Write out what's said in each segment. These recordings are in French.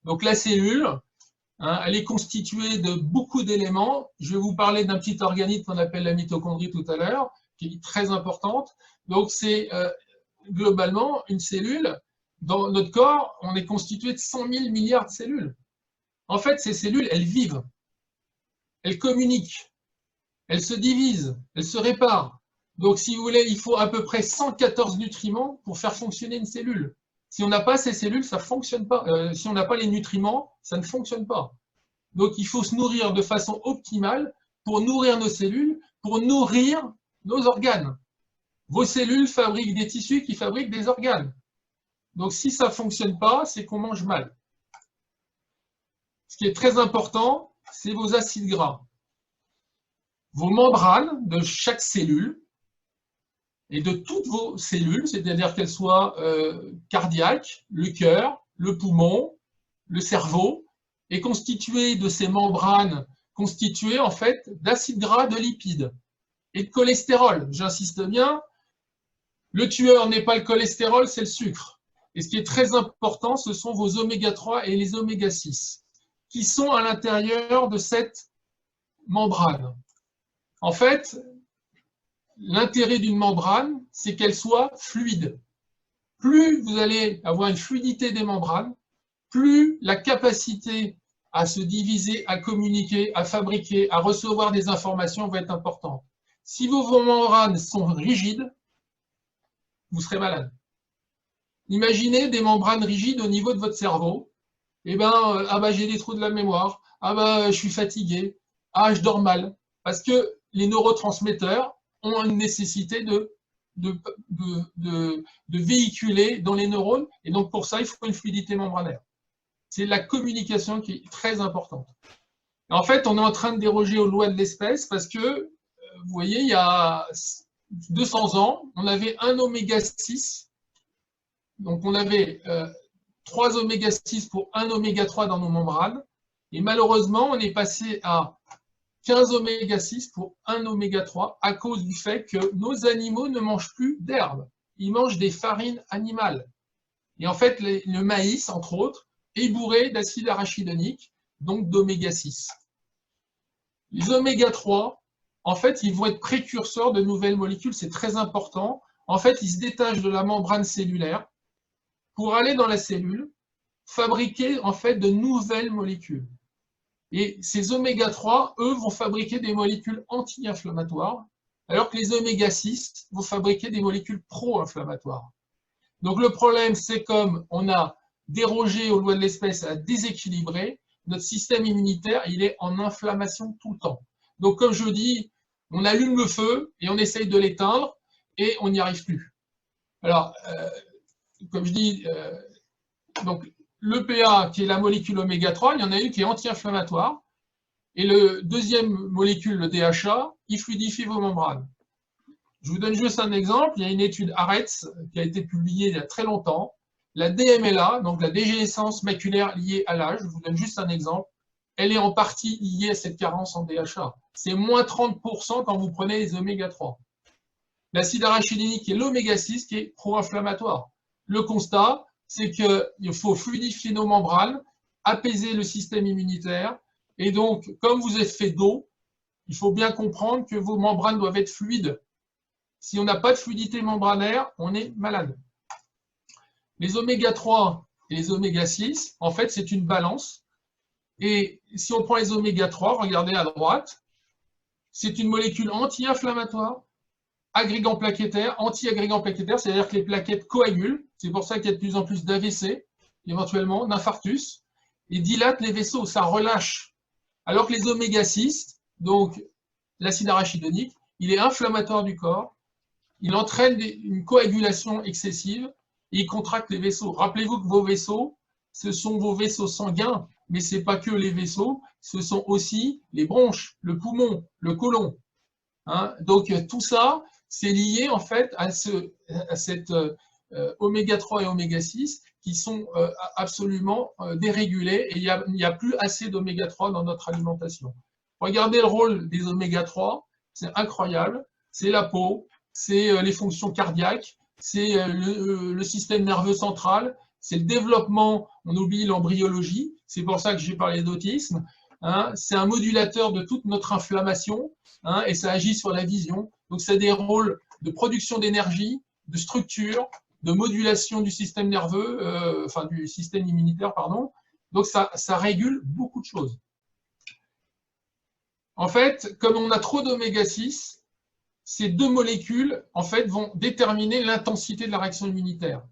Donc la cellule, hein, elle est constituée de beaucoup d'éléments. Je vais vous parler d'un petit organite qu'on appelle la mitochondrie tout à l'heure, qui est très importante. Donc c'est globalement une cellule. Dans notre corps, on est constitué de 100 000 milliards de cellules. En fait, ces cellules, elles vivent, elles communiquent, elles se divisent, elles se réparent. Donc, si vous voulez, il faut à peu près 114 nutriments pour faire fonctionner une cellule. Si on n'a pas ces cellules, ça ne fonctionne pas. Si on n'a pas les nutriments, ça ne fonctionne pas. Donc, il faut se nourrir de façon optimale pour nourrir nos cellules, pour nourrir nos organes. Vos cellules fabriquent des tissus qui fabriquent des organes. Donc, si ça ne fonctionne pas, c'est qu'on mange mal. Ce qui est très important, c'est vos acides gras. Vos membranes de chaque cellule et de toutes vos cellules, c'est-à-dire qu'elles soient cardiaques, le cœur, le poumon, le cerveau, est constituée de ces membranes constituées en fait d'acides gras, de lipides et de cholestérol. J'insiste bien, le tueur n'est pas le cholestérol, c'est le sucre. Et ce qui est très important, ce sont vos oméga 3 et les oméga 6 qui sont à l'intérieur de cette membrane. En fait, l'intérêt d'une membrane, c'est qu'elle soit fluide. Plus vous allez avoir une fluidité des membranes, plus la capacité à se diviser, à communiquer, à fabriquer, à recevoir des informations va être importante. Si vos membranes sont rigides, vous serez malade. Imaginez des membranes rigides au niveau de votre cerveau. Eh ben, j'ai des trous de la mémoire. Je suis fatigué. Je dors mal. Parce que les neurotransmetteurs ont une nécessité de véhiculer dans les neurones. Et donc, pour ça, il faut une fluidité membranaire. C'est la communication qui est très importante. Et en fait, on est en train de déroger aux lois de l'espèce parce que, vous voyez, il y a 200 ans, on avait un oméga 6. Donc, on avait 3 oméga 6 pour 1 oméga 3 dans nos membranes. Et malheureusement, on est passé à 15 oméga 6 pour 1 oméga 3 à cause du fait que nos animaux ne mangent plus d'herbe. Ils mangent des farines animales. Et en fait, le maïs, entre autres, est bourré d'acide arachidonique, donc d'oméga 6. Les oméga 3, en fait, ils vont être précurseurs de nouvelles molécules, c'est très important. En fait, ils se détachent de la membrane cellulaire pour aller dans la cellule, fabriquer en fait de nouvelles molécules. Et ces oméga 3, eux, vont fabriquer des molécules anti-inflammatoires, alors que les oméga 6 vont fabriquer des molécules pro-inflammatoires. Donc le problème, c'est comme on a dérogé aux lois de l'espèce, à déséquilibrer, notre système immunitaire, il est en inflammation tout le temps. Donc comme je dis, on allume le feu et on essaye de l'éteindre et on n'y arrive plus. Alors, comme je dis, donc l'EPA, qui est la molécule oméga 3, il y en a une qui est anti-inflammatoire. Et le deuxième molécule, le DHA, il fluidifie vos membranes. Je vous donne juste un exemple. Il y a une étude ARETS qui a été publiée il y a très longtemps. La DMLA, donc la dégénérescence maculaire liée à l'âge, je vous donne juste un exemple, elle est en partie liée à cette carence en DHA. C'est moins 30% quand vous prenez les oméga 3. L'acide arachidonique et l'oméga 6 qui est pro-inflammatoire. Le constat, c'est qu'il faut fluidifier nos membranes, apaiser le système immunitaire. Et donc, comme vous êtes fait d'eau, il faut bien comprendre que vos membranes doivent être fluides. Si on n'a pas de fluidité membranaire, on est malade. Les oméga 3 et les oméga 6, en fait, c'est une balance. Et si on prend les oméga 3, regardez à droite, c'est une molécule anti-inflammatoire, agrégant plaquettaire, anti-agrégant plaquettaire, c'est-à-dire que les plaquettes coagulent. C'est pour ça qu'il y a de plus en plus d'AVC, éventuellement, d'infarctus, et dilate les vaisseaux, ça relâche. Alors que les oméga 6, donc l'acide arachidonique, il est inflammatoire du corps, il entraîne une coagulation excessive et il contracte les vaisseaux. Rappelez-vous que vos vaisseaux, ce sont vos vaisseaux sanguins, mais ce n'est pas que les vaisseaux, ce sont aussi les bronches, le poumon, le côlon. Hein, donc tout ça, c'est lié en fait à cette oméga 3 et oméga 6 qui sont absolument dérégulés et il n'y a plus assez d'oméga 3 dans notre alimentation. Regardez le rôle des oméga 3, c'est incroyable, c'est la peau, c'est les fonctions cardiaques, c'est le système nerveux central, c'est le développement, on oublie l'embryologie, c'est pour ça que j'ai parlé d'autisme, hein, c'est un modulateur de toute notre inflammation, hein, et ça agit sur la vision. Donc, ça a des rôles de production d'énergie, de structure, de modulation du système nerveux, enfin du système immunitaire, pardon. Donc, ça régule beaucoup de choses. En fait, comme on a trop d'oméga 6, ces deux molécules, en fait, vont déterminer l'intensité de la réaction immunitaire.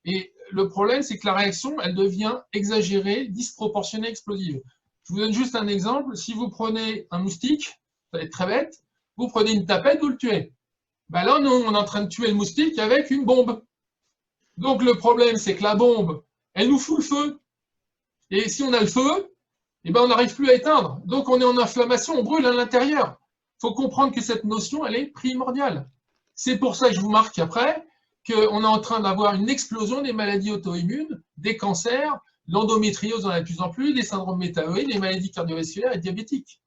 Et le problème, c'est que la réaction, elle devient exagérée, disproportionnée, explosive. Je vous donne juste un exemple. Si vous prenez un moustique, ça va être très bête, vous prenez une tapette, vous le tuez. Ben là, nous, on est en train de tuer le moustique avec une bombe. Donc, le problème, c'est que la bombe, elle nous fout le feu. Et si on a le feu, eh ben, on n'arrive plus à éteindre. Donc, on est en inflammation, on brûle à l'intérieur. Il faut comprendre que cette notion, elle est primordiale. C'est pour ça que je vous marque après qu'on est en train d'avoir une explosion des maladies auto-immunes, des cancers, l'endométriose en a de plus en plus, des syndromes métaboliques, des maladies cardiovasculaires et diabétiques.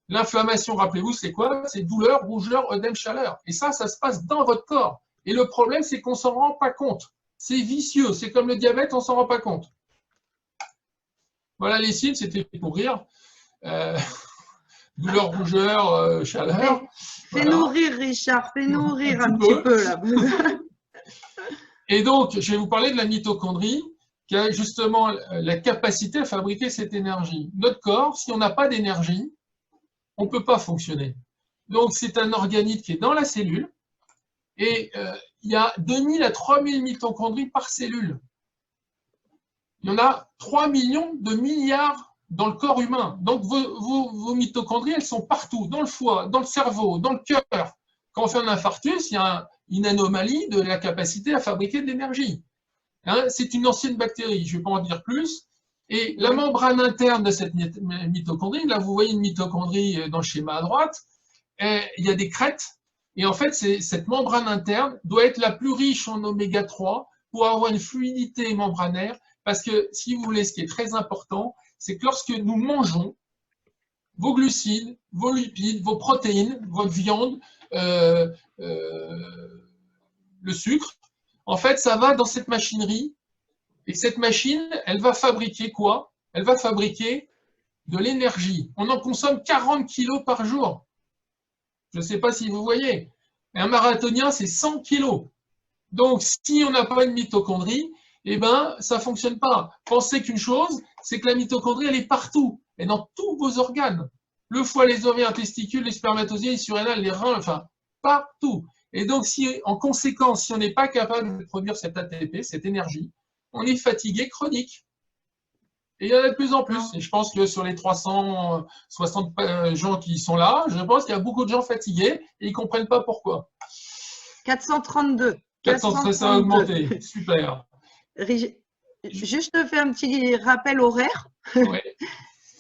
L'inflammation, rappelez-vous, c'est quoi? C'est douleur, rougeur, œdème, chaleur. Et ça se passe dans votre corps. Et le problème, c'est qu'on ne s'en rend pas compte. C'est vicieux, c'est comme le diabète, on ne s'en rend pas compte. Voilà les signes, c'était pour rire. Douleur, rougeur, chaleur. Fais-nous rire, Richard, fais-nous rire un petit peu là. Et donc, je vais vous parler de la mitochondrie, qui a justement la capacité à fabriquer cette énergie. Notre corps, si on n'a pas d'énergie, on ne peut pas fonctionner. Donc, c'est un organite qui est dans la cellule, et il y a 2000 à 3000 mitochondries par cellule. Il y en a 3 millions de milliards dans le corps humain. Donc, vos mitochondries, elles sont partout, dans le foie, dans le cerveau, dans le cœur. Quand on fait un infarctus, il y a une anomalie de la capacité à fabriquer de l'énergie. Hein, c'est une ancienne bactérie, je ne vais pas en dire plus. Et la membrane interne de cette mitochondrie, là, vous voyez une mitochondrie dans le schéma à droite, il y a des crêtes. Et en fait, cette membrane interne doit être la plus riche en oméga 3 pour avoir une fluidité membranaire. Parce que, si vous voulez, ce qui est très important, c'est que lorsque nous mangeons, vos glucides, vos lipides, vos protéines, votre viande, le sucre, en fait, ça va dans cette machinerie. Et cette machine, elle va fabriquer quoi? Elle va fabriquer de l'énergie. On en consomme 40 kilos par jour. Je ne sais pas si vous voyez. Un marathonien, c'est 100 kilos. Donc, si on n'a pas une mitochondrie, eh ben, ça ne fonctionne pas. Pensez qu'une chose, c'est que la mitochondrie, elle est partout, et dans tous vos organes. Le foie, les ovaires, les testicules, les spermatozoïdes, les surrénales, les reins, enfin, partout. Et donc, si, en conséquence, si on n'est pas capable de produire cet ATP, cette énergie, on est fatigué chronique. Et il y en a de plus en plus. Et je pense que sur les 360 gens qui sont là, je pense qu'il y a beaucoup de gens fatigués et ils ne comprennent pas pourquoi. 432. 432, ça a augmenté. Super. Juste te fais un petit rappel horaire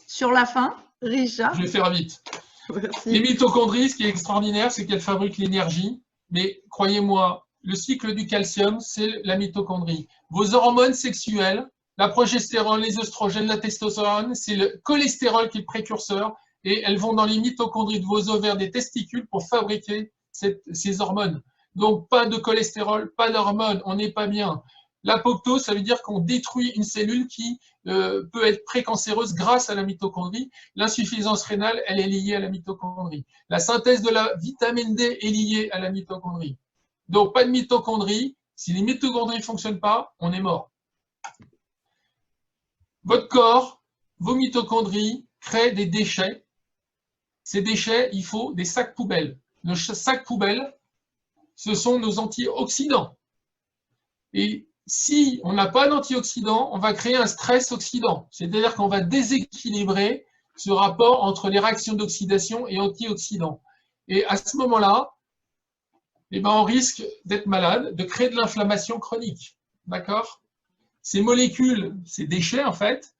sur la fin, Richard. Je vais faire vite. Merci. Les mitochondries, ce qui est extraordinaire, c'est qu'elles fabriquent l'énergie. Mais croyez-moi, le cycle du calcium, c'est la mitochondrie. Vos hormones sexuelles, la progestérone, les oestrogènes, la testostérone, c'est le cholestérol qui est le précurseur. Et elles vont dans les mitochondries de vos ovaires, des testicules pour fabriquer ces hormones. Donc, pas de cholestérol, pas d'hormones, on n'est pas bien. L'apoptose, ça veut dire qu'on détruit une cellule qui peut être précancéreuse grâce à la mitochondrie. L'insuffisance rénale, elle est liée à la mitochondrie. La synthèse de la vitamine D est liée à la mitochondrie. Donc, pas de mitochondrie. Si les mitochondries ne fonctionnent pas, on est mort. Votre corps, vos mitochondries, créent des déchets. Ces déchets, il faut des sacs poubelles. Le sac poubelle, ce sont nos antioxydants. Et si on n'a pas d'antioxydants, on va créer un stress oxydant. C'est-à-dire qu'on va déséquilibrer ce rapport entre les réactions d'oxydation et antioxydants. Et à ce moment-là, eh ben, on risque d'être malade, de créer de l'inflammation chronique. D'accord? Ces molécules, ces déchets, en fait,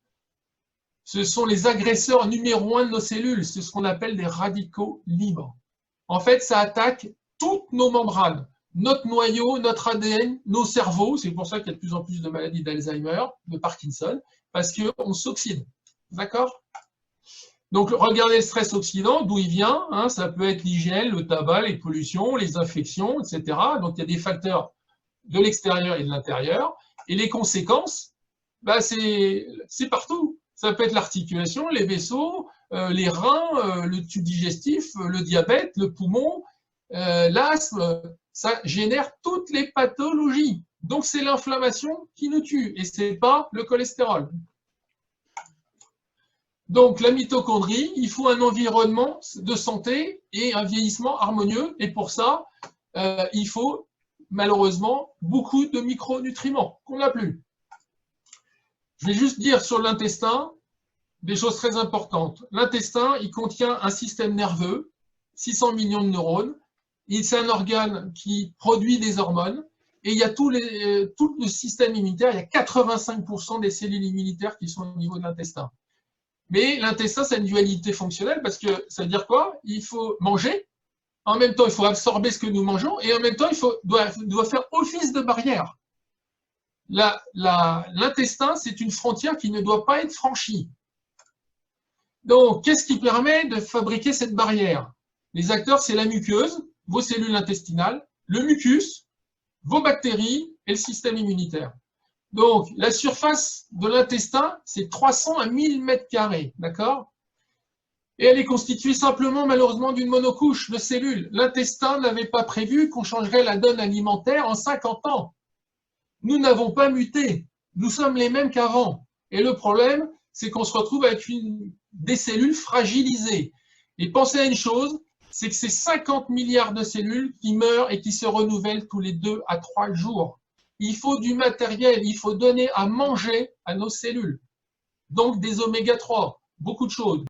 ce sont les agresseurs numéro 1 de nos cellules. C'est ce qu'on appelle des radicaux libres. En fait, ça attaque toutes nos membranes. Notre noyau, notre ADN, nos cerveaux, c'est pour ça qu'il y a de plus en plus de maladies d'Alzheimer, de Parkinson, parce qu'on s'oxyde. D'accord? Donc, regardez le stress oxydant, d'où il vient. Hein, ça peut être l'hygiène, le tabac, les pollutions, les infections, etc. Donc, il y a des facteurs de l'extérieur et de l'intérieur. Et les conséquences, bah, c'est partout. Ça peut être l'articulation, les vaisseaux, les reins, le tube digestif, le diabète, le poumon, l'asthme. Ça génère toutes les pathologies. Donc, c'est l'inflammation qui nous tue et ce n'est pas le cholestérol. Donc, la mitochondrie, il faut un environnement de santé et un vieillissement harmonieux. Et pour ça, il faut malheureusement beaucoup de micronutriments qu'on n'a plus. Je vais juste dire sur l'intestin des choses très importantes. L'intestin, il contient un système nerveux, 600 millions de neurones. C'est un organe qui produit des hormones. Et il y a tout le système immunitaire, il y a 85% des cellules immunitaires qui sont au niveau de l'intestin. Mais l'intestin, c'est une dualité fonctionnelle parce que ça veut dire quoi? Il faut manger, en même temps, il faut absorber ce que nous mangeons, et en même temps, doit faire office de barrière. L'intestin, c'est une frontière qui ne doit pas être franchie. Donc, qu'est-ce qui permet de fabriquer cette barrière? Les acteurs, c'est la muqueuse, vos cellules intestinales, le mucus, vos bactéries et le système immunitaire. Donc, la surface de l'intestin, c'est 300 à 1000 mètres carrés, d'accord? Et elle est constituée simplement, malheureusement, d'une monocouche de cellules. L'intestin n'avait pas prévu qu'on changerait la donne alimentaire en 50 ans. Nous n'avons pas muté. Nous sommes les mêmes qu'avant. Et le problème, c'est qu'on se retrouve avec des cellules fragilisées. Et pensez à une chose, c'est que c'est 50 milliards de cellules qui meurent et qui se renouvellent tous les 2 à 3 jours. Il faut du matériel, il faut donner à manger à nos cellules. Donc des oméga 3, beaucoup de choses.